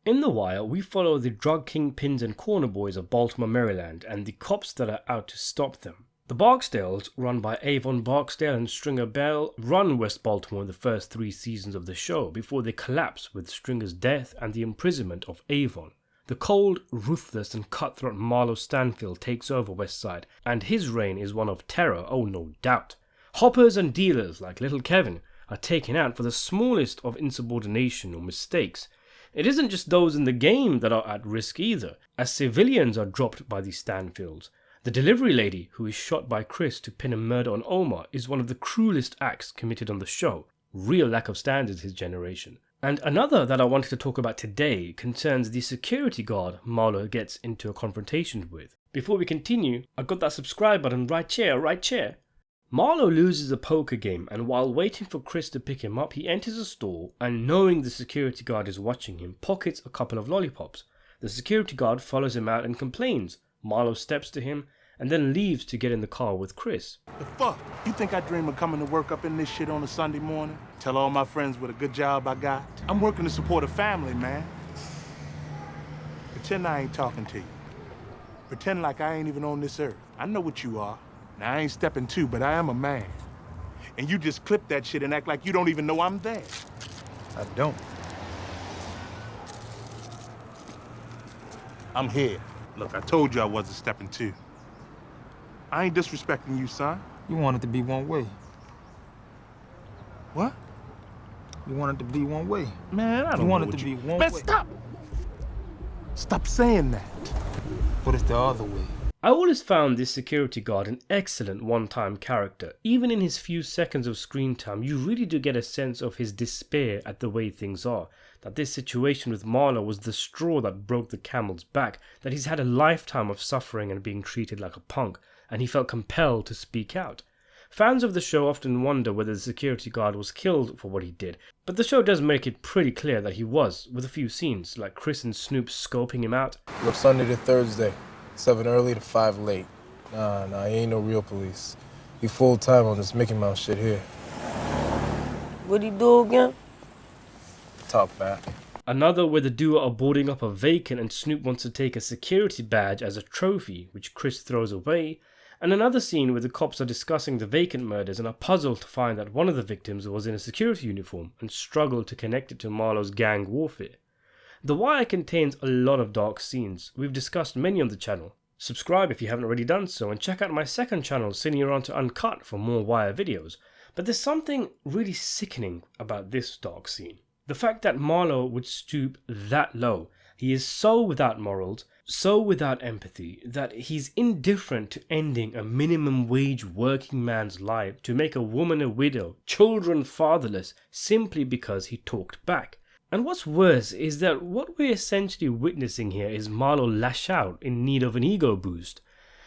In The Wire, we follow the drug kingpins and corner boys of Baltimore, Maryland, and the cops that are out to stop them. The Barksdales, run by Avon Barksdale and Stringer Bell, run West Baltimore in the first 3 seasons of the show before they collapse with Stringer's death and the imprisonment of Avon. The cold, ruthless and cutthroat Marlo Stanfield takes over West Side, and his reign is one of terror, oh no doubt. Hoppers and dealers like Little Kevin are taken out for the smallest of insubordination or mistakes. It isn't just those in the game that are at risk either, as civilians are dropped by the Stanfields. The delivery lady, who is shot by Chris to pin a murder on Omar, is one of the cruelest acts committed on the show. Real lack of standards his generation. And another that I wanted to talk about today concerns the security guard Marlo gets into a confrontation with. Before we continue, I got that subscribe button right here. Marlo loses a poker game, and while waiting for Chris to pick him up, he enters a store and, knowing the security guard is watching him, pockets a couple of lollipops. The security guard follows him out and complains. Marlo steps to him and then leaves to get in the car with Chris. The fuck? You think I dream of coming to work up in this shit on a Sunday morning? Tell all my friends what a good job I got? I'm working to support a family, man. Pretend I ain't talking to you. Pretend like I ain't even on this earth. I know what you are. Now, I ain't stepping to, but I am a man. And you just clip that shit and act like you don't even know I'm there. I don't. I'm here. Look, I told you I wasn't stepping to. I ain't disrespecting you, son. You want it to be one way. What? You want it to be one way. Man, I don't You know want it what to be you... one Man, way. stop! Stop saying that. But it's the other way. I always found this security guard an excellent one-time character. Even in his few seconds of screen time, you really do get a sense of his despair at the way things are. That this situation with Marlo was the straw that broke the camel's back. That he's had a lifetime of suffering and being treated like a punk, and he felt compelled to speak out. Fans of the show often wonder whether the security guard was killed for what he did, but the show does make it pretty clear that he was, with a few scenes, like Chris and Snoop scoping him out. Look, Sunday to Thursday. 7 early to 5 late. Nah, he ain't no real police. He full-time on this Mickey Mouse shit here. What'd he do again? Talk back. Another where the duo are boarding up a vacant and Snoop wants to take a security badge as a trophy, which Chris throws away. And another scene where the cops are discussing the vacant murders and are puzzled to find that one of the victims was in a security uniform and struggle to connect it to Marlo's gang warfare. The Wire contains a lot of dark scenes. We've discussed many on the channel. Subscribe if you haven't already done so, and check out my second channel, Cineron to Uncut, for more Wire videos. But there's something really sickening about this dark scene. The fact that Marlo would stoop that low. He is so without morals, so without empathy, that he's indifferent to ending a minimum wage working man's life to make a woman a widow, children fatherless, simply because he talked back. And what's worse is that what we're essentially witnessing here is Marlo lash out in need of an ego boost.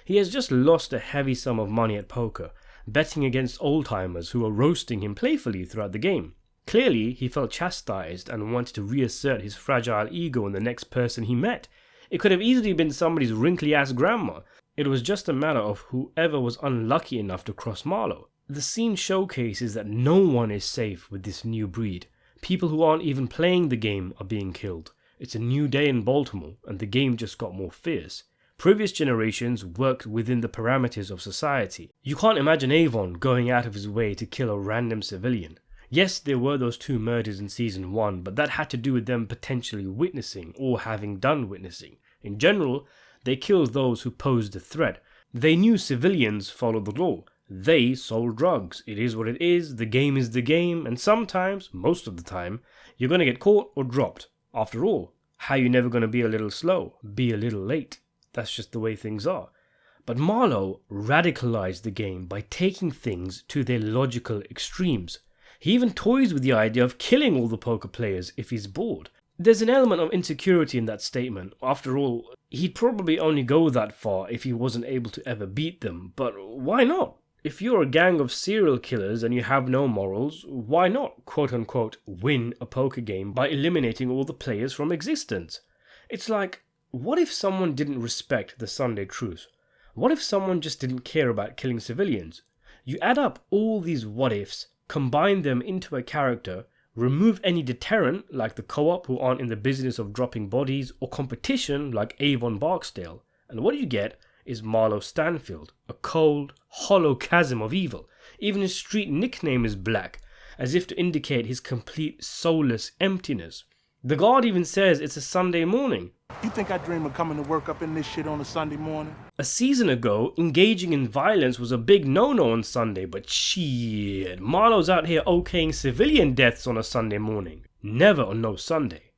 He has just lost a heavy sum of money at poker, betting against old-timers who are roasting him playfully throughout the game. Clearly, he felt chastised and wanted to reassert his fragile ego in the next person he met. It could have easily been somebody's wrinkly-ass grandma. It was just a matter of whoever was unlucky enough to cross Marlo. The scene showcases that no one is safe with this new breed. People who aren't even playing the game are being killed. It's a new day in Baltimore, and the game just got more fierce. Previous generations worked within the parameters of society. You can't imagine Avon going out of his way to kill a random civilian. Yes, there were those 2 murders in season 1, but that had to do with them potentially witnessing or having done witnessing. In general, they killed those who posed a threat. They knew civilians followed the law. They sold drugs. It is what it is, the game is the game, and sometimes, most of the time, you're going to get caught or dropped. After all, how you never going to be a little slow, be a little late? That's just the way things are. But Marlo radicalized the game by taking things to their logical extremes. He even toys with the idea of killing all the poker players if he's bored. There's an element of insecurity in that statement. After all, he'd probably only go that far if he wasn't able to ever beat them, but why not? If you're a gang of serial killers and you have no morals, why not, quote-unquote, win a poker game by eliminating all the players from existence? It's like, what if someone didn't respect the Sunday truce? What if someone just didn't care about killing civilians? You add up all these what-ifs, combine them into a character, Remove any deterrent, like the co-op who aren't in the business of dropping bodies, or competition, like Avon Barksdale, and what you get is Marlo Stanfield, a cold, hollow chasm of evil. Even his street nickname is Black, as if to indicate his complete soulless emptiness. The guard even says it's a Sunday morning. You think I dream of coming to work up in this shit on a Sunday morning? A season ago, engaging in violence was a big no-no on Sunday, but shit, Marlo's out here okaying civilian deaths on a Sunday morning. Never on no Sunday.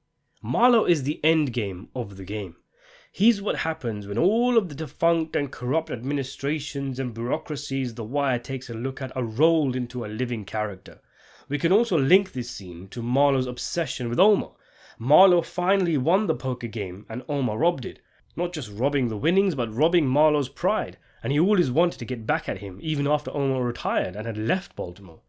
Marlo is the end game of the game. He's what happens when all of the defunct and corrupt administrations and bureaucracies The Wire takes a look at are rolled into a living character. We can also link this scene to Marlo's obsession with Omar. Marlo finally won the poker game and Omar robbed it. Not just robbing the winnings, but robbing Marlo's pride, and he always wanted to get back at him even after Omar retired and had left Baltimore.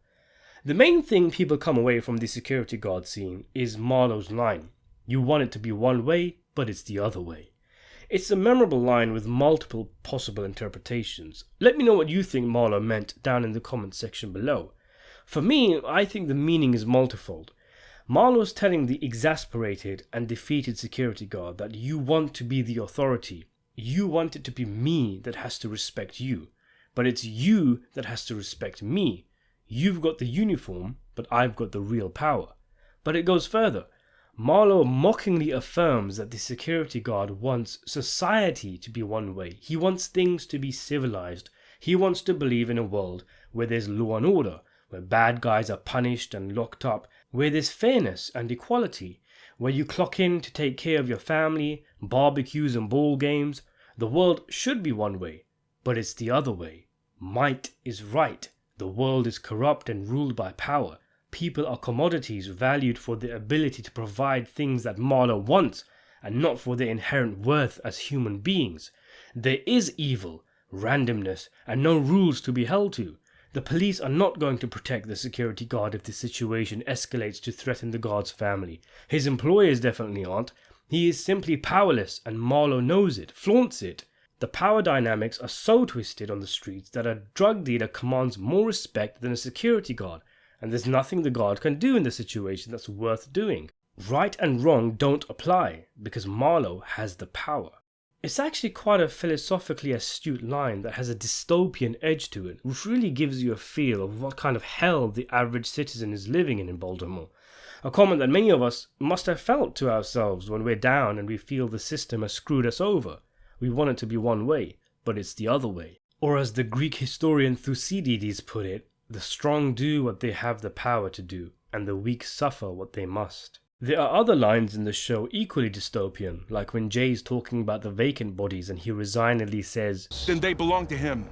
The main thing people come away from the security guard scene is Marlo's line. You want it to be one way, but it's the other way. It's a memorable line with multiple possible interpretations. Let me know what you think Marlo meant down in the comments section below. For me, I think the meaning is multifold. Marlo's telling the exasperated and defeated security guard that you want to be the authority. You want it to be me that has to respect you. But it's you that has to respect me. You've got the uniform, but I've got the real power. But it goes further. Marlo mockingly affirms that the security guard wants society to be one way. He wants things to be civilized. He wants to believe in a world where there's law and order, where bad guys are punished and locked up, where there's fairness and equality, where you clock in to take care of your family, barbecues and ball games. The world should be one way, but it's the other way. Might is right. The world is corrupt and ruled by power. People are commodities valued for their ability to provide things that Marlo wants, and not for their inherent worth as human beings. There is evil, randomness, and no rules to be held to. The police are not going to protect the security guard if the situation escalates to threaten the guard's family. His employers definitely aren't. He is simply powerless, and Marlo knows it, flaunts it. The power dynamics are so twisted on the streets that a drug dealer commands more respect than a security guard, and there's nothing the guard can do in the situation that's worth doing. Right and wrong don't apply, because Marlo has the power. It's actually quite a philosophically astute line that has a dystopian edge to it, which really gives you a feel of what kind of hell the average citizen is living in Baltimore. A comment that many of us must have felt to ourselves when we're down and we feel the system has screwed us over. We want it to be one way, but it's the other way. Or as the Greek historian Thucydides put it, the strong do what they have the power to do, and the weak suffer what they must. There are other lines in the show equally dystopian, like when Jay's talking about the vacant bodies and he resignedly says, Then they belong to him.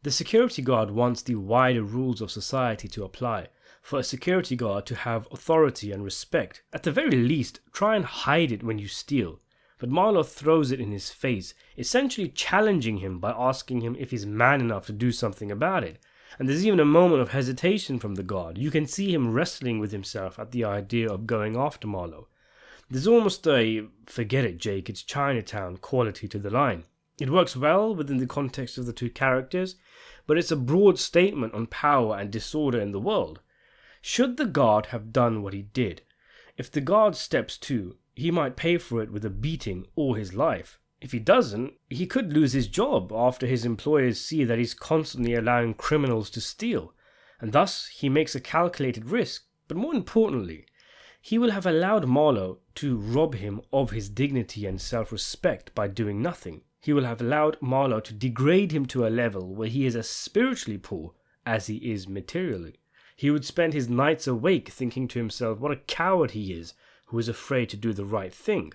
The security guard wants the wider rules of society to apply. For a security guard to have authority and respect, at the very least, try and hide it when you steal. But Marlo throws it in his face, essentially challenging him by asking him if he's man enough to do something about it. And there's even a moment of hesitation from the guard. You can see him wrestling with himself at the idea of going after Marlo. There's almost a forget it Jake, it's Chinatown quality to the line. It works well within the context of the two characters, but it's a broad statement on power and disorder in the world. Should the guard have done what he did? If the guard steps to, he might pay for it with a beating or his life. If he doesn't, he could lose his job after his employers see that he's constantly allowing criminals to steal, and thus he makes a calculated risk. But more importantly, he will have allowed Marlo to rob him of his dignity and self-respect by doing nothing. He will have allowed Marlo to degrade him to a level where he is as spiritually poor as he is materially. He would spend his nights awake thinking to himself what a coward he is who is afraid to do the right thing.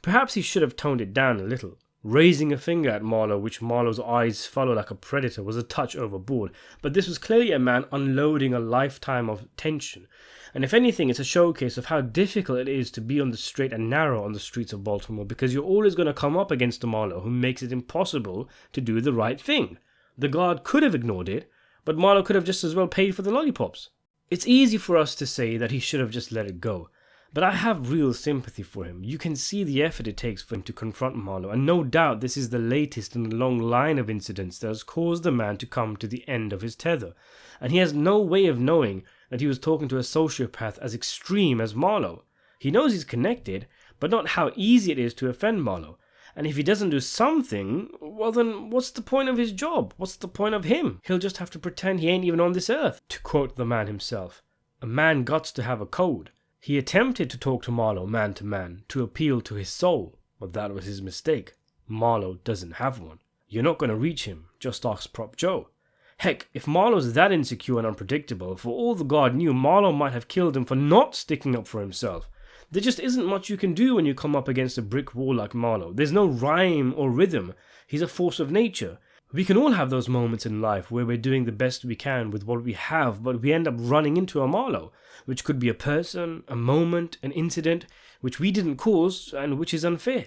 Perhaps he should have toned it down a little. Raising a finger at Marlo, which Marlo's eyes follow like a predator, was a touch overboard, but this was clearly a man unloading a lifetime of tension. And if anything, it's a showcase of how difficult it is to be on the straight and narrow on the streets of Baltimore, because you're always going to come up against a Marlo who makes it impossible to do the right thing. The guard could have ignored it, but Marlo could have just as well paid for the lollipops. It's easy for us to say that he should have just let it go, but I have real sympathy for him. You can see the effort it takes for him to confront Marlo, and no doubt this is the latest in a long line of incidents that has caused the man to come to the end of his tether, and he has no way of knowing that he was talking to a sociopath as extreme as Marlo. He knows he's connected, but not how easy it is to offend Marlo. And if he doesn't do something, well then what's the point of his job? What's the point of him? He'll just have to pretend he ain't even on this earth, to quote the man himself. A man gots to have a code. He attempted to talk to Marlo man to man, to appeal to his soul, but that was his mistake. Marlo doesn't have one. You're not going to reach him, just ask Prop Joe. Heck, if Marlo's that insecure and unpredictable, for all the God knew, Marlo might have killed him for not sticking up for himself. There just isn't much you can do when you come up against a brick wall like Marlo. There's no rhyme or rhythm. He's a force of nature. We can all have those moments in life where we're doing the best we can with what we have, but we end up running into a Marlo, which could be a person, a moment, an incident, which we didn't cause and which is unfair.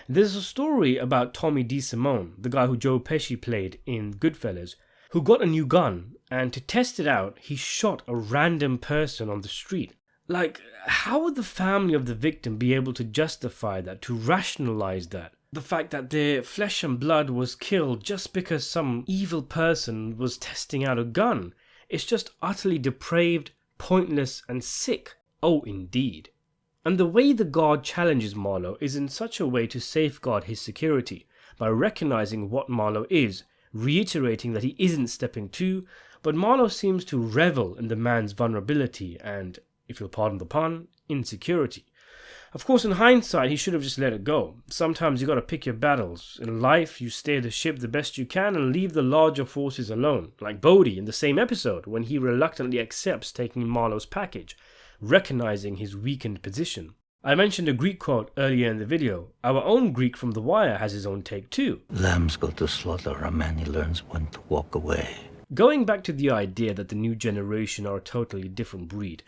There's a story about Tommy DeSimone, the guy who Joe Pesci played in Goodfellas, who got a new gun, and to test it out, he shot a random person on the street. Like, how would the family of the victim be able to justify that, to rationalize that? The fact that their flesh and blood was killed just because some evil person was testing out a gun. It's just utterly depraved, pointless, and sick. Oh, indeed. And the way the God challenges Marlo is in such a way to safeguard his security, by recognizing what Marlo is, reiterating that he isn't stepping to, but Marlo seems to revel in the man's vulnerability and, if you'll pardon the pun, insecurity. Of course, in hindsight, he should have just let it go. Sometimes you gotta pick your battles. In life, you steer the ship the best you can and leave the larger forces alone, like Bodhi in the same episode, when he reluctantly accepts taking Marlo's package, recognizing his weakened position. I mentioned a Greek quote earlier in the video. Our own Greek from The Wire has his own take too. Lambs go to slaughter, a man he learns when to walk away. Going back to the idea that the new generation are a totally different breed,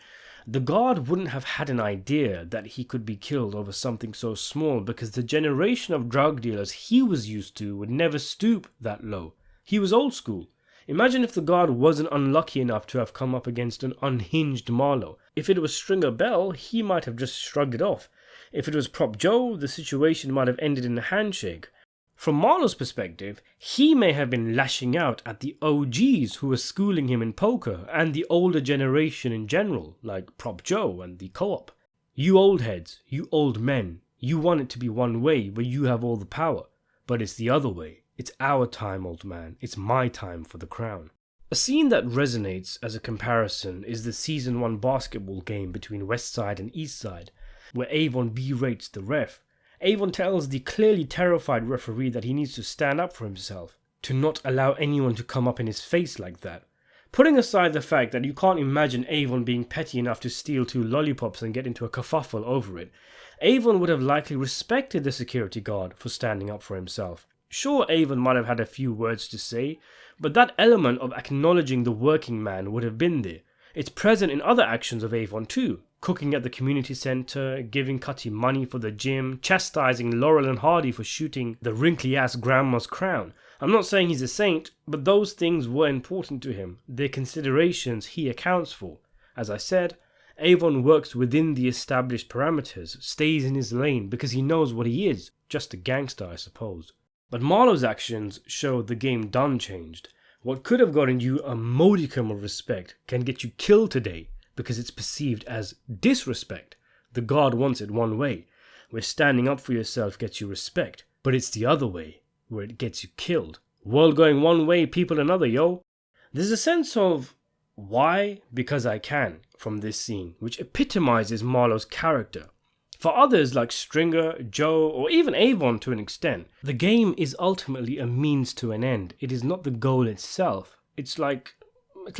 the God wouldn't have had an idea that he could be killed over something so small because the generation of drug dealers he was used to would never stoop that low. He was old school. Imagine if the God wasn't unlucky enough to have come up against an unhinged Marlo. If it was Stringer Bell, he might have just shrugged it off. If it was Prop Joe, the situation might have ended in a handshake. From Marlo's perspective, he may have been lashing out at the OGs who were schooling him in poker and the older generation in general, like Prop Joe and the co-op. You old heads, you old men, you want it to be one way where you have all the power, but it's the other way. It's our time, old man. It's my time for the crown. A scene that resonates as a comparison is the Season 1 basketball game between Westside and Eastside, where Avon berates the ref. Avon tells the clearly terrified referee that he needs to stand up for himself, to not allow anyone to come up in his face like that. Putting aside the fact that you can't imagine Avon being petty enough to steal 2 lollipops and get into a kerfuffle over it, Avon would have likely respected the security guard for standing up for himself. Sure, Avon might have had a few words to say, but that element of acknowledging the working man would have been there. It's present in other actions of Avon too. Cooking at the community centre, giving Cutty money for the gym, chastising Laurel and Hardy for shooting the wrinkly-ass grandma's crown. I'm not saying he's a saint, but those things were important to him. They're considerations he accounts for. As I said, Avon works within the established parameters, stays in his lane because he knows what he is, just a gangster, I suppose. But Marlo's actions show the game done changed. What could have gotten you a modicum of respect can get you killed today because it's perceived as disrespect. The God wants it one way, where standing up for yourself gets you respect, but it's the other way, where it gets you killed. World going one way, people another, yo. There's a sense of why, because I can from this scene, which epitomizes Marlo's character. For others like Stringer, Joe, or even Avon to an extent, the game is ultimately a means to an end. It is not the goal itself. It's like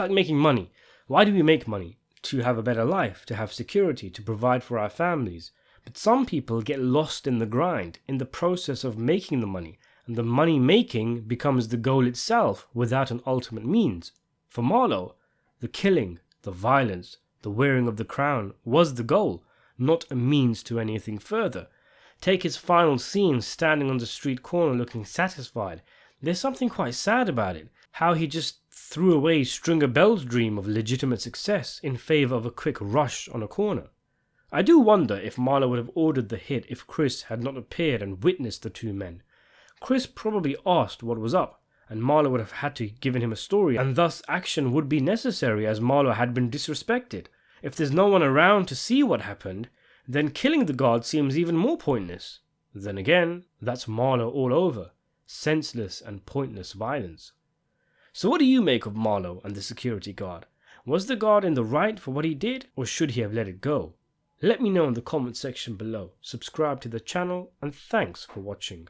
making money. Why do we make money? To have a better life, to have security, to provide for our families. But some people get lost in the grind, in the process of making the money, and the money making becomes the goal itself without an ultimate means. For Marlo, the killing, the violence, the wearing of the crown was the goal, not a means to anything further. Take his final scene standing on the street corner looking satisfied. There's something quite sad about it. How he just threw away Stringer Bell's dream of legitimate success in favour of a quick rush on a corner. I do wonder if Marlo would have ordered the hit if Chris had not appeared and witnessed the two men. Chris probably asked what was up, and Marlo would have had to given him a story, and thus action would be necessary as Marlo had been disrespected. If there's no one around to see what happened, then killing the guard seems even more pointless. Then again, that's Marlo all over. Senseless and pointless violence. So what do you make of Marlo and the security guard? Was the guard in the right for what he did, or should he have let it go? Let me know in the comment section below. Subscribe to the channel, and thanks for watching.